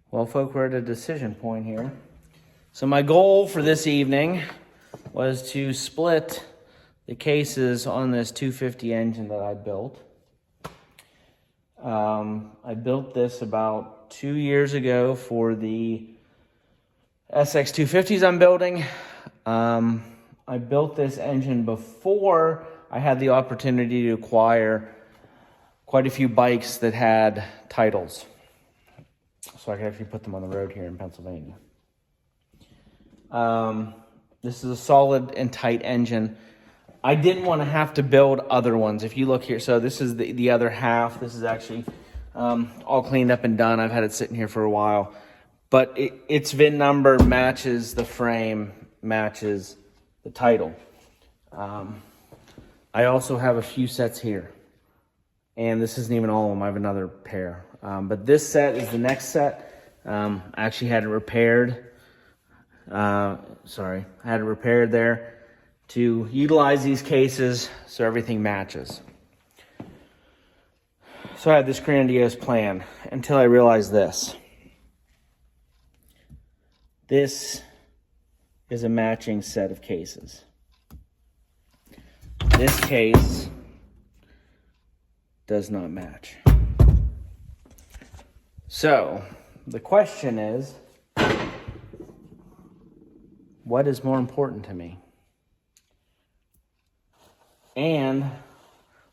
Well, folk, we're at a decision point here. So my goal for this evening was to split the cases on this 250 engine that I built. I built this about 2 years ago for the SX250s I'm building. I built this engine before I had the opportunity to acquire quite a few bikes that had titles, so I could actually put them on the road here in Pennsylvania. This is a solid and tight engine. I didn't want to have to build other ones. If you look here, so this is the other half. This is actually all cleaned up and done. I've had it sitting here for a while. But its VIN number matches the frame, matches the title. I also have a few sets here. And this isn't even all of them. I have another pair. But this set is the next set. I actually had it repaired. I had it repaired there to utilize these cases so everything matches. So I had this grandiose plan until I realized this. This is a matching set of cases. This case does not match. So the question is, what is more important to me? And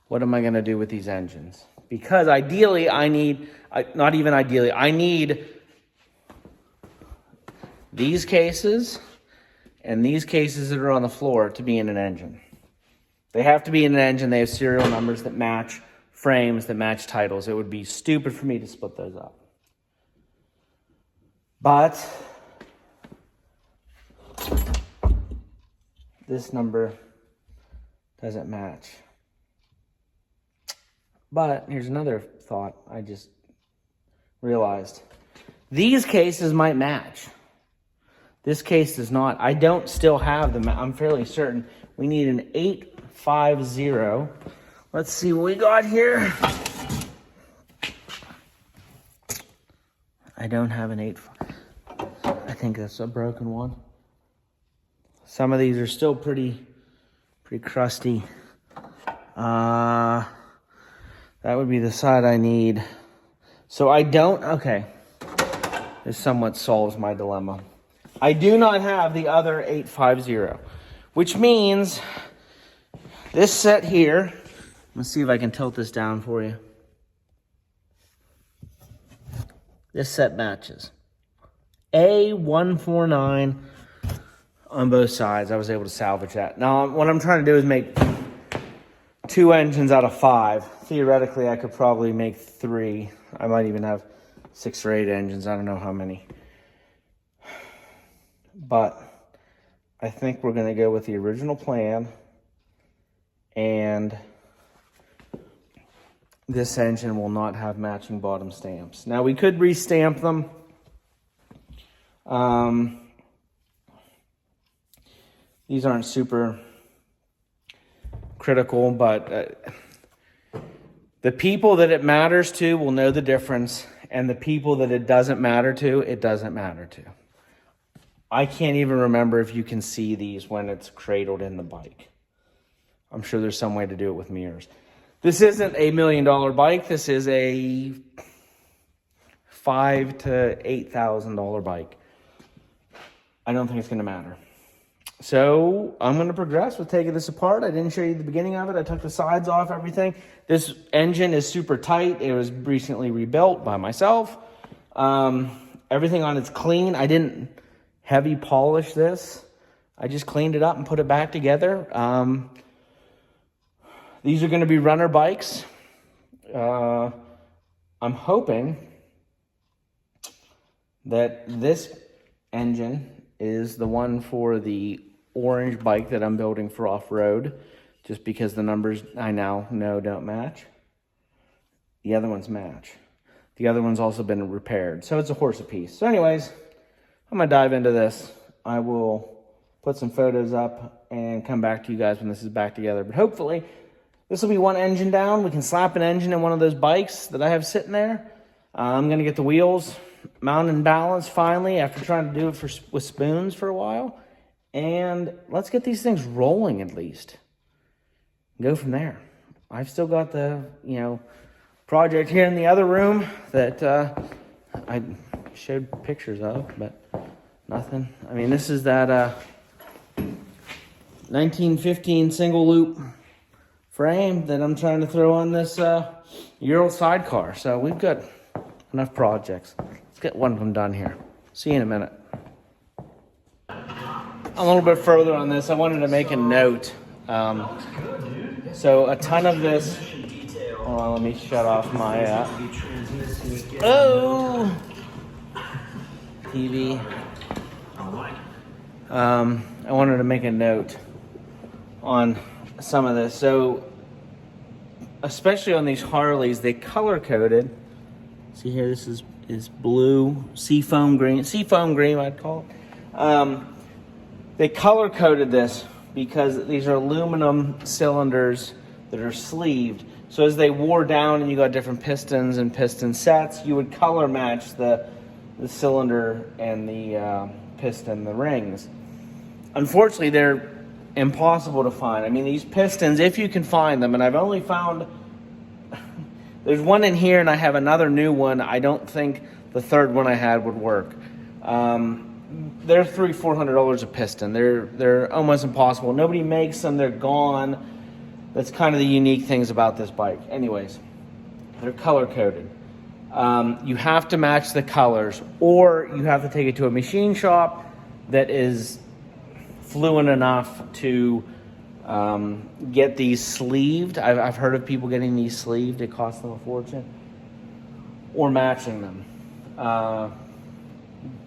what am I going to do with these engines? Because ideally, I need these cases and these cases that are on the floor to be in an engine. They have to be in an engine. They have serial numbers that match frames, that match titles. It would be stupid for me to split those up. But this number doesn't match. But here's another thought I just realized. These cases might match. This case does not. I don't still have them. I'm fairly certain we need an 850. Let's see what we got here. I don't have an 8. I think that's a broken one. Some of these are still pretty crusty. That would be the side I need. So I don't, okay. This somewhat solves my dilemma. I do not have the other 850, which means this set here, let's see if I can tilt this down for you. This set matches. A149 on both sides. I was able to salvage that. Now, what I'm trying to do is make 2 engines out of 5. Theoretically, I could probably make 3. I might even have 6 or 8 engines. I don't know how many. But I think we're going to go with the original plan. And this engine will not have matching bottom stamps. Now, we could restamp them. These aren't super critical, but the people that it matters to will know the difference, and the people that it doesn't matter to, it doesn't matter to. I can't even remember if you can see these when it's cradled in the bike. I'm sure there's some way to do it with mirrors. This isn't a $1 million bike. This is a $5,000 to $8,000 bike. I don't think it's going to matter. So I'm going to progress with taking this apart. I didn't show you the beginning of it. I took the sides off, everything. This engine is super tight. It was recently rebuilt by myself. Everything on it's clean. I didn't heavy polish this. I just cleaned it up and put it back together. These are going to be runner bikes. I'm hoping that this engine is the one for the orange bike that I'm building for off-road, just because the numbers I now know don't match. The other ones match. The other one's also been repaired, so it's a horse apiece. So anyways, I'm going to dive into this. I will put some photos up and come back to you guys when this is back together. But hopefully, this will be one engine down. We can slap an engine in one of those bikes that I have sitting there. I'm going to get the wheels mount and balance finally after trying to do it with spoons for a while. And let's get these things rolling at least. Go from there. I've still got the, project here in the other room that I showed pictures of, but nothing. I mean, this is that 1915 single loop frame that I'm trying to throw on this Euro sidecar. So we've got enough projects. Let's get one of them done here. See you in a minute. A little bit further on this, I wanted to make a note. So a ton of this, hold on, let me shut off my TV. I wanted to make a note on some of this. So especially on these Harleys, they color coded. See here, this is blue, seafoam green I'd call it. They color coded this because these are aluminum cylinders that are sleeved. So as they wore down and you got different pistons and piston sets, you would color match the cylinder and the piston, the rings. Unfortunately, they're impossible to find. I mean, these pistons, if you can find them, and I've only found, there's one in here and I have another new one. I don't think the third one I had would work. They're $300-400 a piston. They're almost impossible. Nobody makes them. They're gone. That's kind of the unique things about this bike. Anyways, they're color coded. You have to match the colors, or you have to take it to a machine shop that is fluent enough to get these sleeved. I've heard of people getting these sleeved. It costs them a fortune. Or matching them.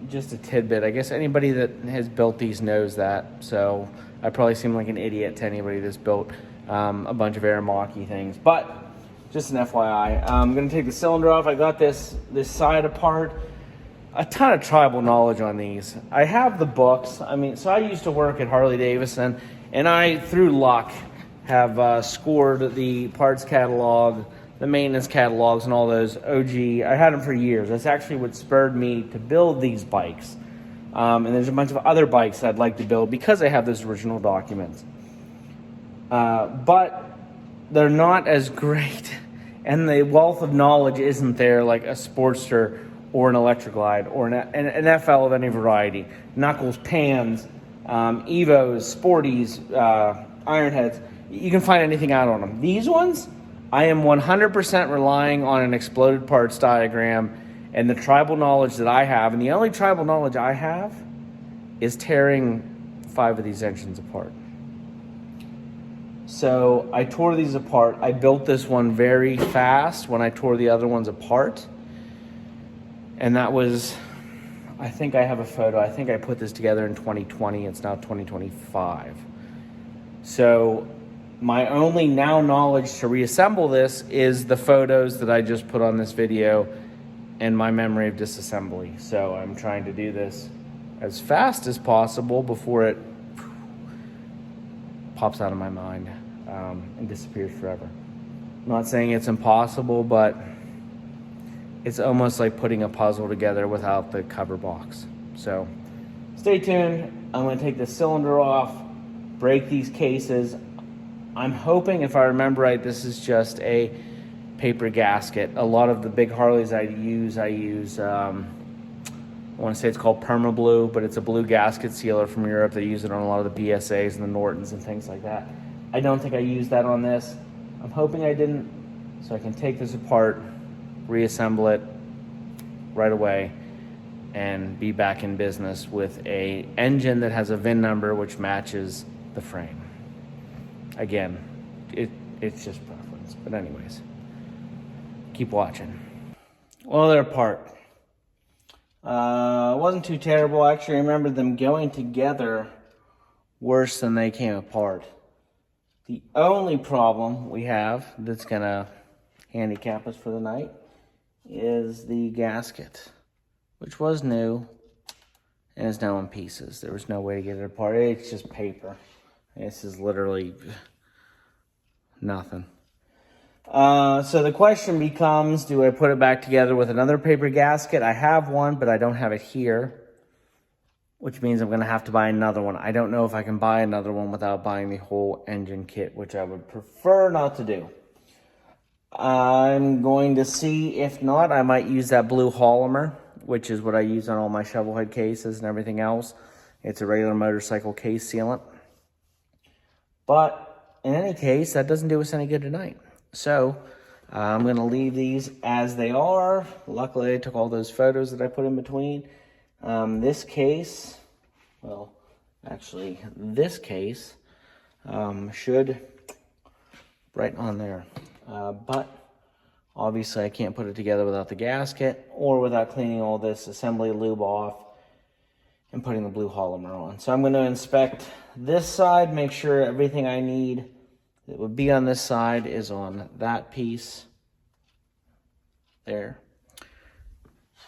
Just a tidbit. I guess anybody that has built these knows that. So I probably seem like an idiot to anybody that's built a bunch of Aramaki things. But just an FYI. I'm going to take the cylinder off. I got this side apart. A ton of tribal knowledge on these. I have the books. I mean, so I used to work at Harley Davidson, and I, through luck, have scored the parts catalog, the maintenance catalogs, and all those. OG, I had them for years. That's actually what spurred me to build these bikes. And there's a bunch of other bikes I'd like to build because I have those original documents. But they're not as great, and the wealth of knowledge isn't there like a Sportster or an Electric Glide or an FL of any variety. Knuckles, Pans, Evos, Sporties, Ironheads. You can find anything out on them. These ones, I am 100% relying on an exploded parts diagram and the tribal knowledge that I have. And the only tribal knowledge I have is tearing 5 of these engines apart. So I tore these apart. I built this one very fast when I tore the other ones apart. And that was, I think I have a photo. I think I put this together in 2020. It's now 2025. So my only now knowledge to reassemble this is the photos that I just put on this video and my memory of disassembly. So I'm trying to do this as fast as possible before it pops out of my mind and disappears forever. I'm not saying it's impossible, but it's almost like putting a puzzle together without the cover box. So stay tuned. I'm going to take the cylinder off, break these cases. I'm hoping, if I remember right, this is just a paper gasket. A lot of the big Harleys I use, I want to say it's called Permablue, but it's a blue gasket sealer from Europe. They use it on a lot of the BSAs and the Nortons and things like that. I don't think I used that on this. I'm hoping I didn't, so I can take this apart, reassemble it right away, and be back in business with a engine that has a VIN number which matches the frame. Again, it's just preference. But anyways, keep watching. Well, they're apart. It wasn't too terrible. I actually remember them going together worse than they came apart. The only problem we have that's gonna handicap us for the night is the gasket, which was new and is now in pieces. There was no way to get it apart. It's just paper. This is literally nothing. So the question becomes, do I put it back together with another paper gasket? I have one, but I don't have it here, which means I'm going to have to buy another one. I don't know if I can buy another one without buying the whole engine kit, which I would prefer not to do. I'm going to see. If not, I might use that blue Polymer, which is what I use on all my shovel head cases and everything else. It's a regular motorcycle case sealant. But in any case, that doesn't do us any good tonight. So I'm going to leave these as they are. Luckily, I took all those photos that I put in between. This case, well, actually, this case should right on there. But obviously, I can't put it together without the gasket or without cleaning all this assembly lube off and putting the blue Polymer on. So I'm going to inspect this side, make sure everything I need that would be on this side is on that piece there.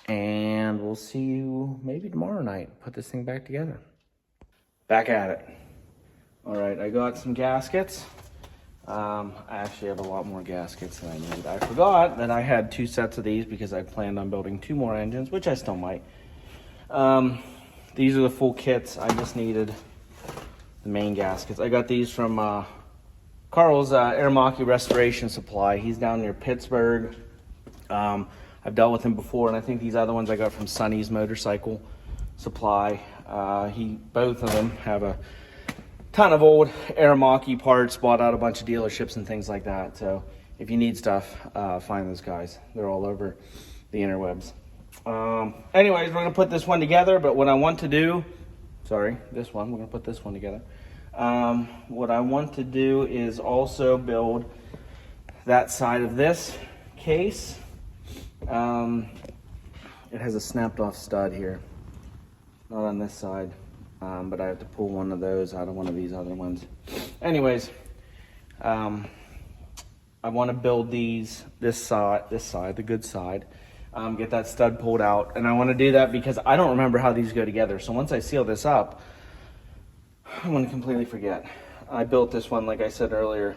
And we'll see you maybe tomorrow night. Put this thing back together. Back at it. All right, I got some gaskets. I actually have a lot more gaskets than I need. I forgot that I had 2 sets of these because I planned on building 2 more engines, which I still might. These are the full kits. I just needed the main gaskets. I got these from Carl's Aramaki Restoration Supply. He's down near Pittsburgh. I've dealt with him before, and I think these other ones I got from Sonny's Motorcycle Supply. Both of them have a ton of old Aramaki parts, bought out a bunch of dealerships and things like that. So if you need stuff, find those guys. They're all over the interwebs. Anyways, we're going to put this one together, but what I want to do, we're going to put this one together. What I want to do is also build that side of this case. It has a snapped off stud here, not on this side, but I have to pull one of those out of one of these other ones. Anyways, I want to build this side, the good side, get that stud pulled out, and I want to do that because I don't remember how these go together. So once I seal this up, I'm going to completely forget. I built this one, like I said earlier,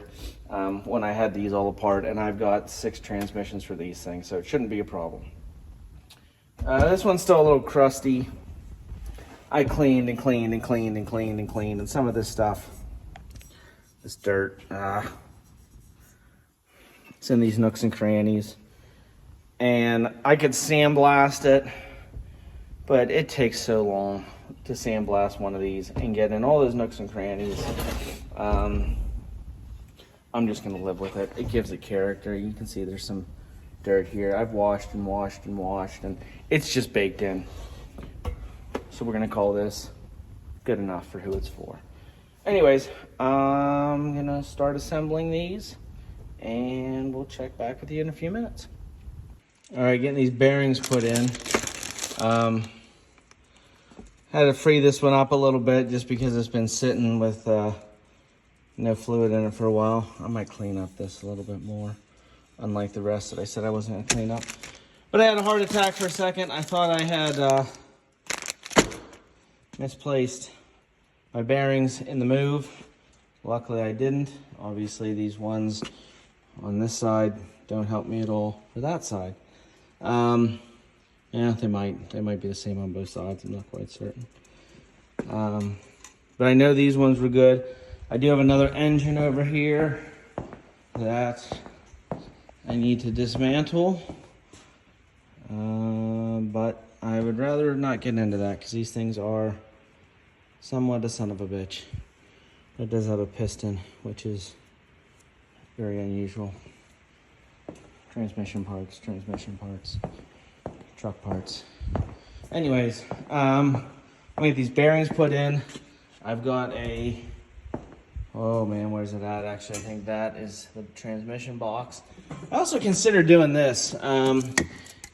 when I had these all apart, and I've got 6 transmissions for these things, so it shouldn't be a problem. This one's still a little crusty. I cleaned and cleaned and cleaned and cleaned and cleaned, and some of this stuff, this dirt, it's in these nooks and crannies. And I could sandblast it, but it takes so long to sandblast one of these and get in all those nooks and crannies. I'm just going to live with it. It gives it character. You can see there's some dirt here. I've washed and washed and washed, and it's just baked in. So we're going to call this good enough for who it's for. Anyways, I'm going to start assembling these, and we'll check back with you in a few minutes. All right, getting these bearings put in. Had to free this one up a little bit just because it's been sitting with no fluid in it for a while. I might clean up this a little bit more, unlike the rest that I said I wasn't going to clean up. But I had a heart attack for a second. I thought I had misplaced my bearings in the move. Luckily I didn't. Obviously these ones on this side don't help me at all for that side. Yeah, they might be the same on both sides. I'm not quite certain. But I know these ones were good. I do have another engine over here that I need to dismantle. But I would rather not get into that because these things are somewhat a son of a bitch. It does have a piston, which is very unusual. Transmission parts, truck parts. Anyways, I'm gonna get these bearings put in. I've got oh man, where's it at? Actually, I think that is the transmission box. I also considered doing this.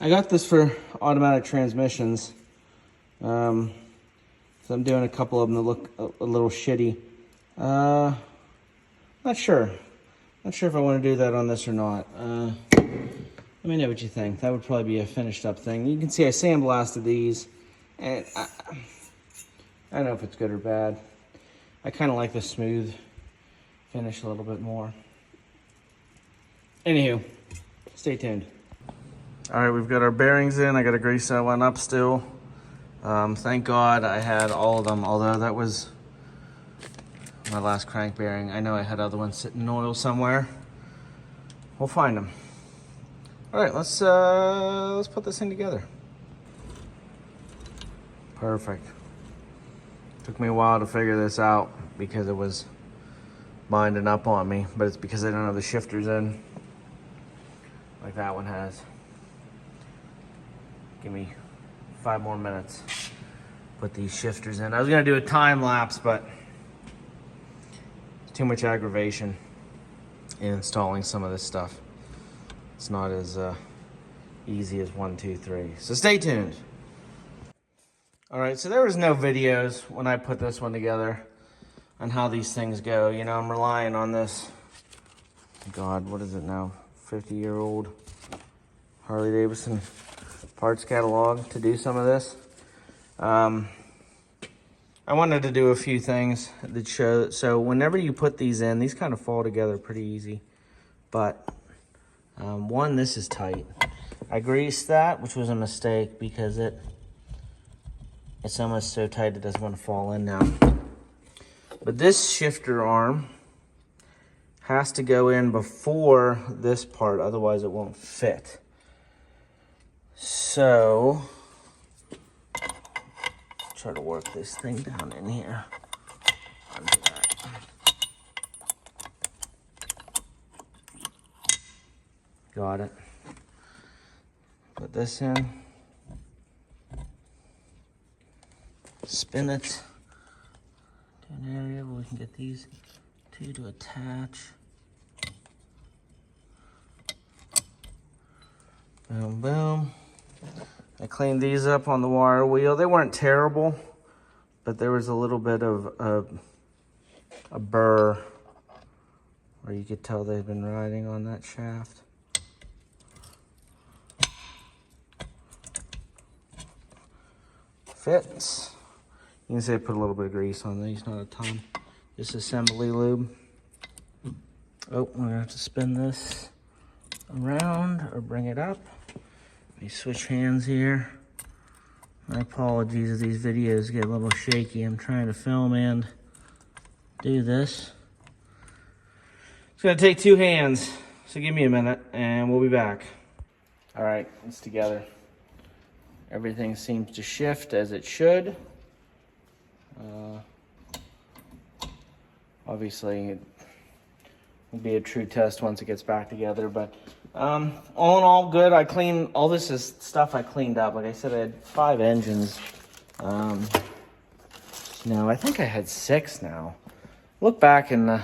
I got this for automatic transmissions. So I'm doing a couple of them that look a little shitty. Not sure if I want to do that on this or not. Let me know what you think. That would probably be a finished up thing. You can see I sandblasted these, and I don't know if it's good or bad. I kind of like the smooth finish a little bit more. Anywho, stay tuned. All right, we've got our bearings in. I got to grease that one up still. Thank God I had all of them, although that was my last crank bearing. I know I had other ones sitting in oil somewhere. We'll find them. All right, let's put this thing together. Perfect. Took me a while to figure this out because it was binding up on me, but it's because I don't have the shifters in like that one has. Give me 5 more minutes. Put these shifters in. I was gonna do a time lapse, but it's too much aggravation in installing some of this stuff. It's not as easy as 1, 2, 3. So stay tuned. All right, so there was no videos when I put this one together on how these things go. You know, I'm relying on this, God, what is it now? 50-year-old Harley Davidson parts catalog to do some of this. I wanted to do a few things that show, so whenever you put these in, these kind of fall together pretty easy. But one, this is tight. I greased that, which was a mistake because it's almost so tight it doesn't want to fall in now. But this shifter arm has to go in before this part, otherwise it won't fit. So, try to work this thing down in here. Undo that. Got it. Put this in. Spin it to an area where we can get these two to attach. Boom, boom. I cleaned these up on the wire wheel. They weren't terrible, but there was a little bit of a burr where you could tell they've been riding on that shaft. Fits. You can see I put a little bit of grease on these, not a ton. Just assembly lube. Oh, we're gonna have to spin this around or bring it up. Let me switch hands here. My apologies if these videos get a little shaky. I'm trying to film and do this. It's gonna take 2 hands, so give me a minute and we'll be back. All right, it's together. Everything seems to shift as it should. Obviously, it will be a true test once it gets back together, but all in all, good. I cleaned, all this is stuff I cleaned up. Like I said, I had 5 engines. No, I think I had 6 now. Look back in the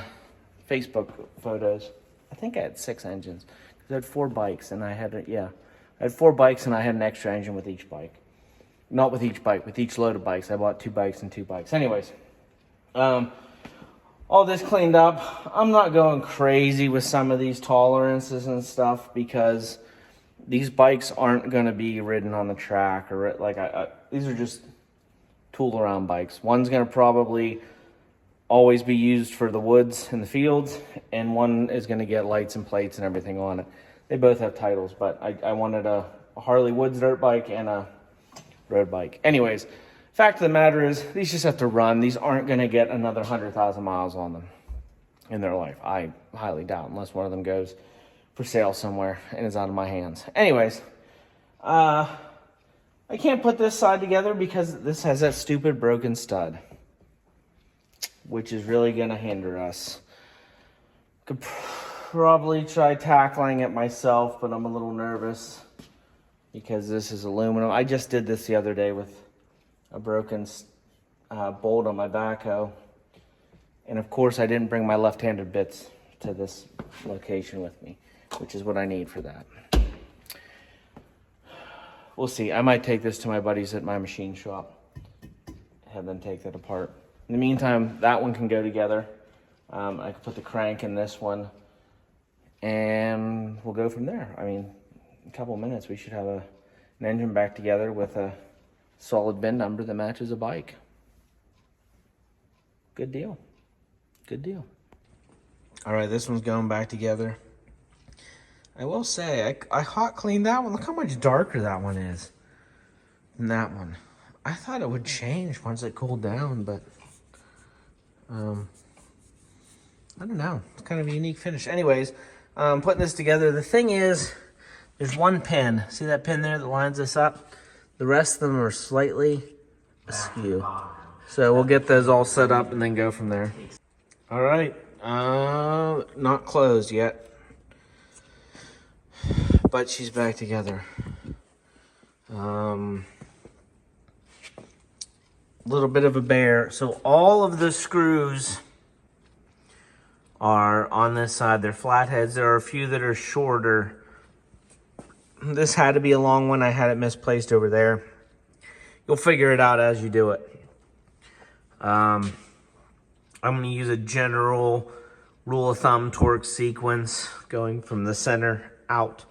Facebook photos. I think I had 6 engines. Because I had 4 bikes, and I had, I had 4 bikes, and I had an extra engine with each bike. Not with each bike, with each load of bikes. I bought 2 bikes and 2 bikes. Anyways, all this cleaned up. I'm not going crazy with some of these tolerances and stuff because these bikes aren't going to be ridden on the track or like these are just tool around bikes. One's going to probably always be used for the woods and the fields, and one is going to get lights and plates and everything on it. They both have titles, but I wanted a Harley Woods dirt bike and a road bike. Anyways, fact of the matter is, these just have to run. These aren't going to get another 100,000 miles on them in their life. I highly doubt, unless one of them goes for sale somewhere and is out of my hands. Anyways, I can't put this side together because this has that stupid broken stud, which is really going to hinder us. Could probably try tackling it myself, but I'm a little nervous because this is aluminum. I just did this the other day with a broken bolt on my backhoe. And of course I didn't bring my left-handed bits to this location with me, which is what I need for that. We'll see. I might take this to my buddies at my machine shop, have them take that apart. In the meantime, that one can go together. I can put the crank in this one and we'll go from there. I mean, in a couple of minutes we should have an engine back together with a solid VIN number that matches a bike. Good deal. Good deal. All right, this one's going back together. I will say, I hot cleaned that one. Look how much darker that one is than that one. I thought it would change once it cooled down, but I don't know. It's kind of a unique finish. Anyways, putting this together. The thing is, there's one pin. See that pin there that lines this up? The rest of them are slightly askew. So we'll get those all set up and then go from there. All right. Not closed yet. But she's back together. Little bit of a bear. So all of the screws are on this side. They're flatheads. There are a few that are shorter. This had to be a long one. I had it misplaced over there. You'll figure it out as you do it. I'm going to use a general rule of thumb torque sequence going from the center out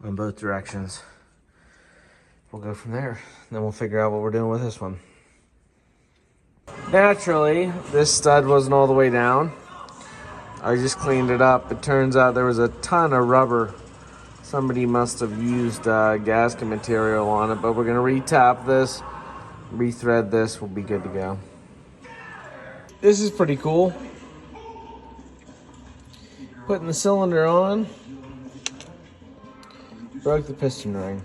in both directions. We'll go from there. Then we'll figure out what we're doing with this one. Naturally, this stud wasn't all the way down. I just cleaned it up. It turns out there was a ton of rubber. Somebody must have used gasket material on it, but we're gonna re-tap this, re-thread this, we'll be good to go. This is pretty cool. Putting the cylinder on, broke the piston ring.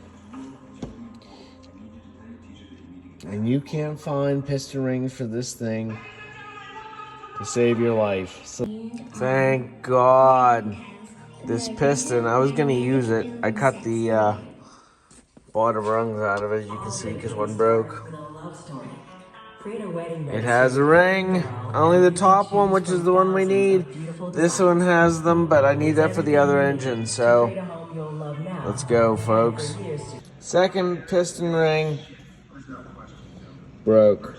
And you can't find piston rings for this thing to save your life. So, thank God. This piston, I was gonna use it. I cut the bottom rungs out of it, as you can see, because one broke. It has a ring, only the top one, which is the one we need. This one has them, but I need that for the other engine, so let's go, folks. Second piston ring broke.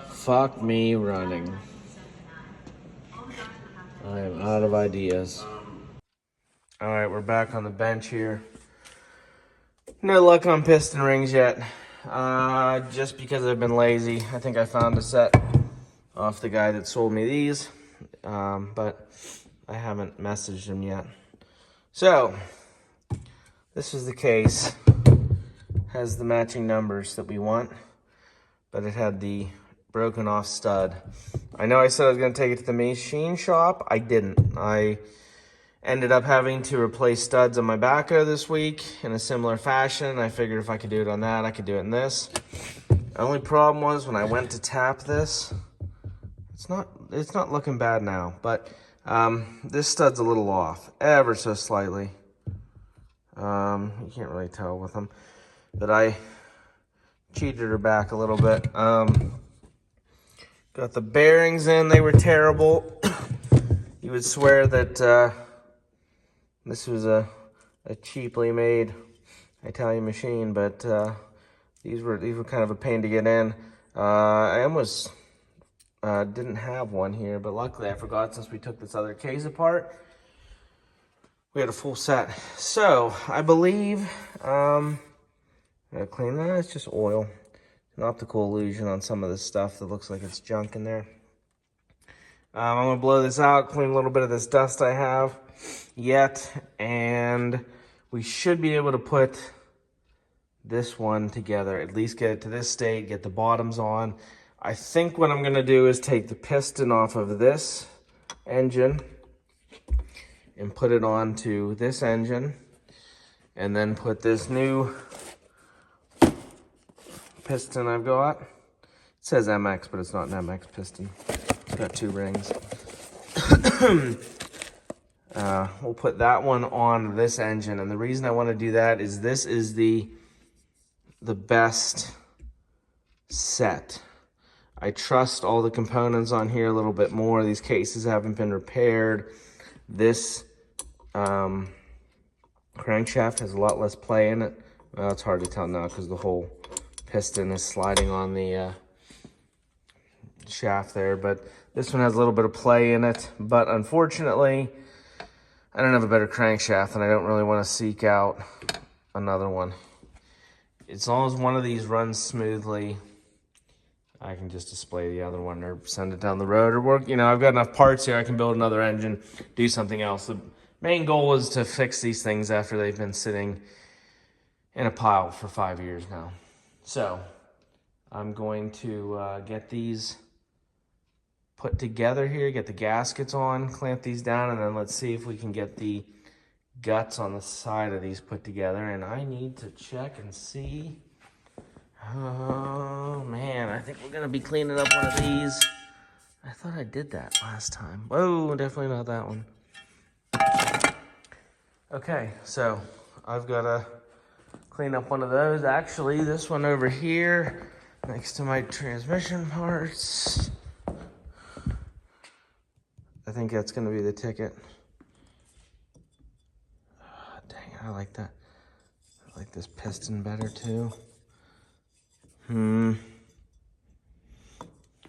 Fuck me running. I am out of ideas. All right, we're back on the bench here. No luck on piston rings yet. Just because I've been lazy. I think I found a set off the guy that sold me these, but I haven't messaged him yet. So, this is the case. Has the matching numbers that we want, but it had the broken off stud. I know I said I was going to take it to the machine shop. I didn't. I ended up having to replace studs on my backhoe this week in a similar fashion. I figured if I could do it on that, I could do it in this. The only problem was when I went to tap this, it's not looking bad now, but this stud's a little off, ever so slightly. You can't really tell with them, but I cheated her back a little bit. Got the bearings in, they were terrible. You would swear that this was a cheaply made Italian machine, but these were kind of a pain to get in. I almost didn't have one here, but luckily I forgot since we took this other case apart. We had a full set. So I believe I gotta clean that. It's just oil. An optical illusion on some of this stuff that looks like it's junk in there. I'm gonna blow this out, clean a little bit of this dust I have yet, and we should be able to put this one together, at least get it to this state, get the bottoms on. I think what I'm gonna do is take the piston off of this engine and put it onto this engine, and then put this new piston I've got. It says MX, but it's not an MX piston. It's got two rings. We'll put that one on this engine, and the reason I want to do that is this is the best set. I trust all the components on here a little bit more. These cases haven't been repaired. This crankshaft has a lot less play in it. Well, it's hard to tell now because the whole piston is sliding on the shaft there, but this one has a little bit of play in it. But unfortunately, I don't have a better crankshaft, and I don't really want to seek out another one. As long as one of these runs smoothly, I can just display the other one or send it down the road or work. You know, I've got enough parts here. I can build another engine, do something else. Main goal is to fix these things after they've been sitting in a pile for 5 years now. So I'm going to get these put together here, get the gaskets on, clamp these down, and then let's see if we can get the guts on the side of these put together. And I need to check and see. Oh man, I think we're gonna be cleaning up one of these. I thought I did that last time. Whoa, definitely not that one. Okay, so I've gotta clean up one of those. Actually, this one over here, next to my transmission parts. I think that's gonna be the ticket. Oh, dang it, I like that. I like this piston better too.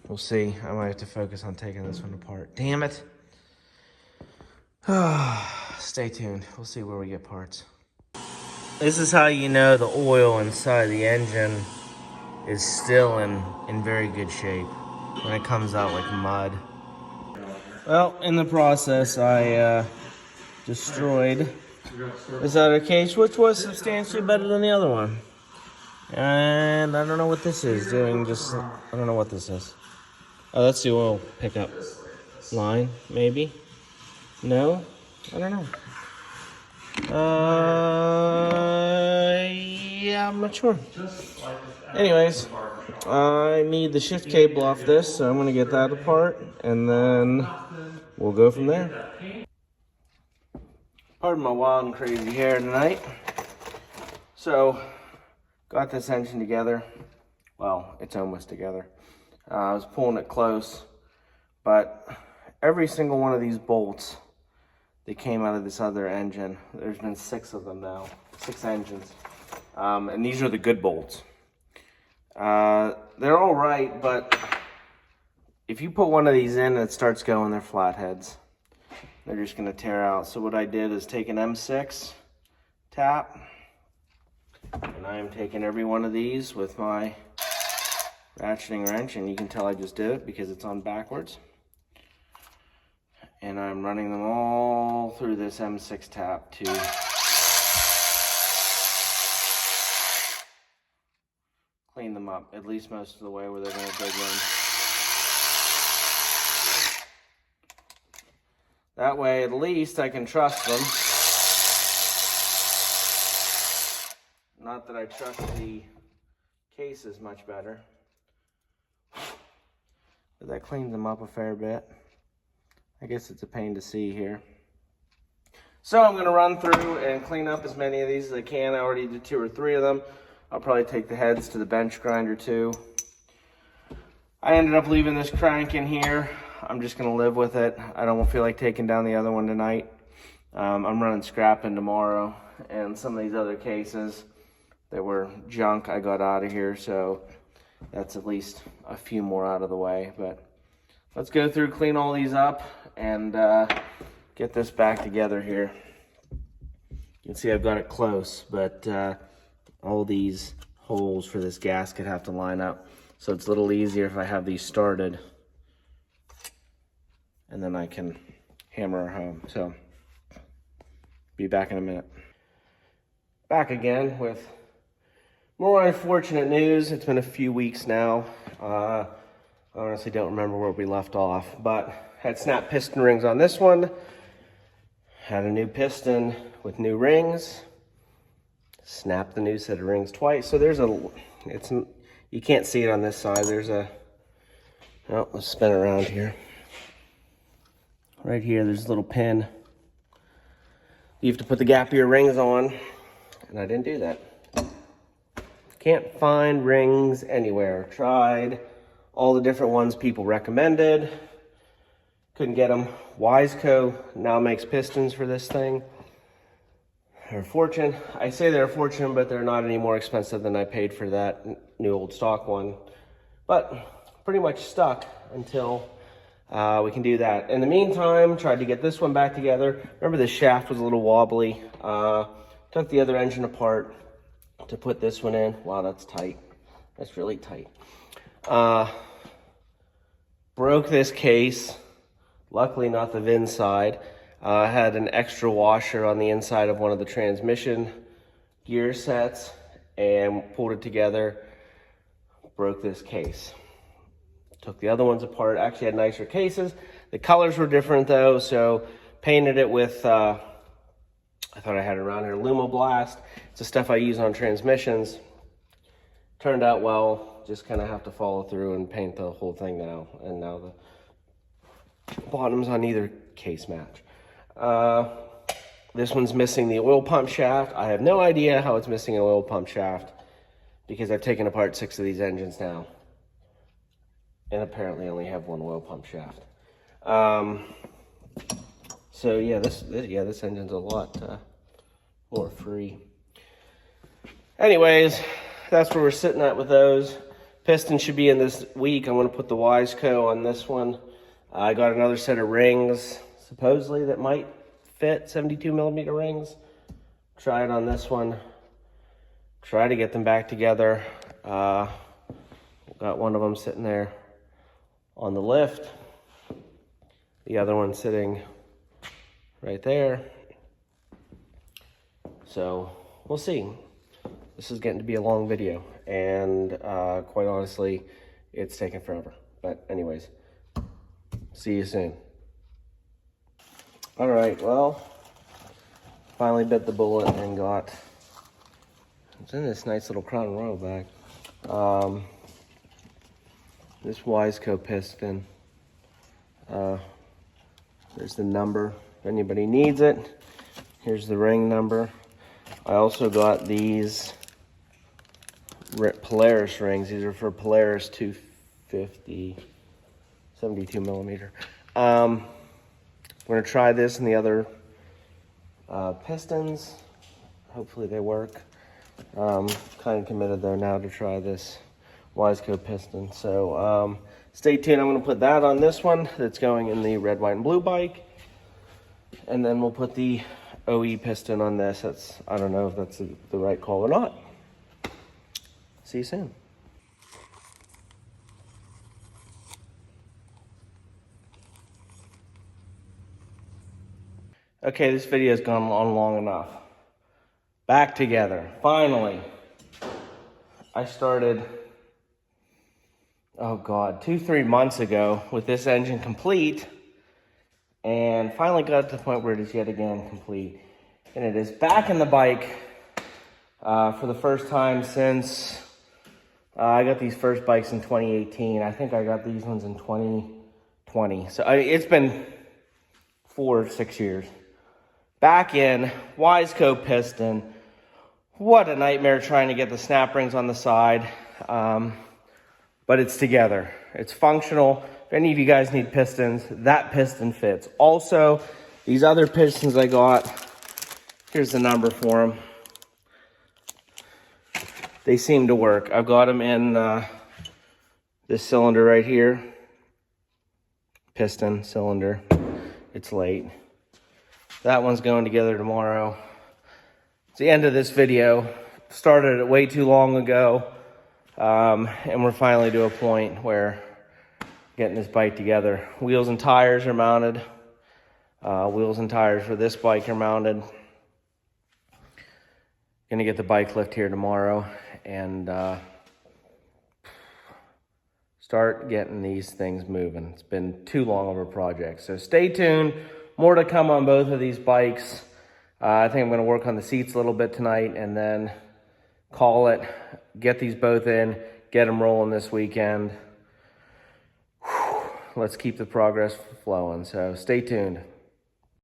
We'll see. I might have to focus on taking this one apart. Damn it. Stay tuned. We'll see where we get parts. This is how you know the oil inside the engine is still in very good shape when it comes out like mud. Well, in the process, I destroyed this other case, which was substantially better than the other one. And I don't know what this is doing. I don't know what this is. Oh, that's the oil pickup line, maybe? No? I don't know. Yeah, I'm not sure. Anyways, I need the shift cable off this, so I'm going to get that apart, and then we'll go from there. Pardon my wild and crazy hair tonight. So, got this engine together. Well, it's almost together. I was pulling it close, but every single one of these bolts that came out of this other engine, there's been 6 of them now, 6 engines. And these are the good bolts. They're all right, but if you put one of these in and it starts going, they're flatheads. They're just gonna tear out. So what I did is take an M6 tap, and I am taking every one of these with my ratcheting wrench, and you can tell I just did it because it's on backwards. And I'm running them all through this M6 tap to clean them up, at least most of the way where they're going to dig in. That way, at least I can trust them. Not that I trust the cases much better, but that cleans them up a fair bit. I guess it's a pain to see here. So I'm going to run through and clean up as many of these as I can. I already did 2 or 3 of them. I'll probably take the heads to the bench grinder too. I ended up leaving this crank in here. I'm just going to live with it. I don't feel like taking down the other one tonight. I'm running scrapping tomorrow, and some of these other cases that were junk I got out of here, so that's at least a few more out of the way. But let's go through, clean all these up, and get this back together here. You can see I've got it close, but all these holes for this gasket have to line up, so it's a little easier if I have these started, and then I can hammer home. So be back in a minute. Back again with more unfortunate news. It's been a few weeks now. I honestly don't remember where we left off, but had snapped piston rings on this one. Had a new piston with new rings. Snapped the new set of rings twice. So there's you can't see it on this side. There's oh, let's spin it around here. Right here, there's a little pin. You have to put the gap of your rings on, and I didn't do that. Can't find rings anywhere. Tried all the different ones people recommended. Couldn't get them. Wiseco now makes pistons for this thing. They're a fortune. I say they're a fortune, but they're not any more expensive than I paid for that new old stock one. But pretty much stuck until we can do that. In the meantime, tried to get this one back together. Remember, the shaft was a little wobbly. Took the other engine apart to put this one in. Wow, that's tight. That's really tight. Broke this case. Luckily not the VIN side. I had an extra washer on the inside of one of the transmission gear sets and pulled it together, broke this case. Took the other ones apart, actually had nicer cases. The colors were different though, so painted it with, I thought I had it around here, Lumoblast. It's the stuff I use on transmissions. Turned out well, just kind of have to follow through and paint the whole thing now. And now the bottoms on either case match. This one's missing the oil pump shaft. I have no idea how it's missing an oil pump shaft because I've taken apart 6 of these engines now. And apparently only have one oil pump shaft. So yeah, this engine's a lot more free. Anyways, that's where we're sitting at with those. Piston should be in this week. I'm going to put the Wiseco on this one. I got another set of rings, supposedly that might fit, 72 millimeter rings. Try it on this one. Try to get them back together. Got one of them sitting there on the lift. The other one sitting right there. So we'll see. This is getting to be a long video, and quite honestly, it's taking forever. But anyways, see you soon. All right, well, finally bit the bullet and got, it's in this nice little Crown Royal bag. This Wiseco piston. There's the number if anybody needs it. Here's the ring number. I also got these Polaris rings. These are for Polaris 250, 72 millimeter. I'm gonna try this and the other pistons. Hopefully they work. Kind of committed though now to try this Wiseco piston. So stay tuned. I'm gonna put that on this one that's going in the red, white, and blue bike. And then we'll put the OE piston on this. That's, I don't know if that's the right call or not. See you soon. Okay, this video has gone on long enough. Back together, finally. I started, oh God, 2-3 months ago with this engine complete, and finally got to the point where it is yet again complete. And it is back in the bike for the first time since I got these first bikes in 2018. I think I got these ones in 2020. So it's been 4 or 6 years. Back in, Wiseco piston. What a nightmare trying to get the snap rings on the side. But it's together. It's functional. If any of you guys need pistons, that piston fits. Also, these other pistons I got, here's the number for them. They seem to work. I've got them in this cylinder right here. Piston cylinder. It's late. That one's going together tomorrow. It's the end of this video. Started it way too long ago. And we're finally to a point where getting this bike together. Wheels and tires are mounted. Wheels and tires for this bike are mounted. Gonna get the bike lift here tomorrow and start getting these things moving. It's been too long of a project. So stay tuned. More to come on both of these bikes. I think I'm gonna work on the seats a little bit tonight and then call it, get these both in, get them rolling this weekend. Let's keep the progress flowing. So stay tuned.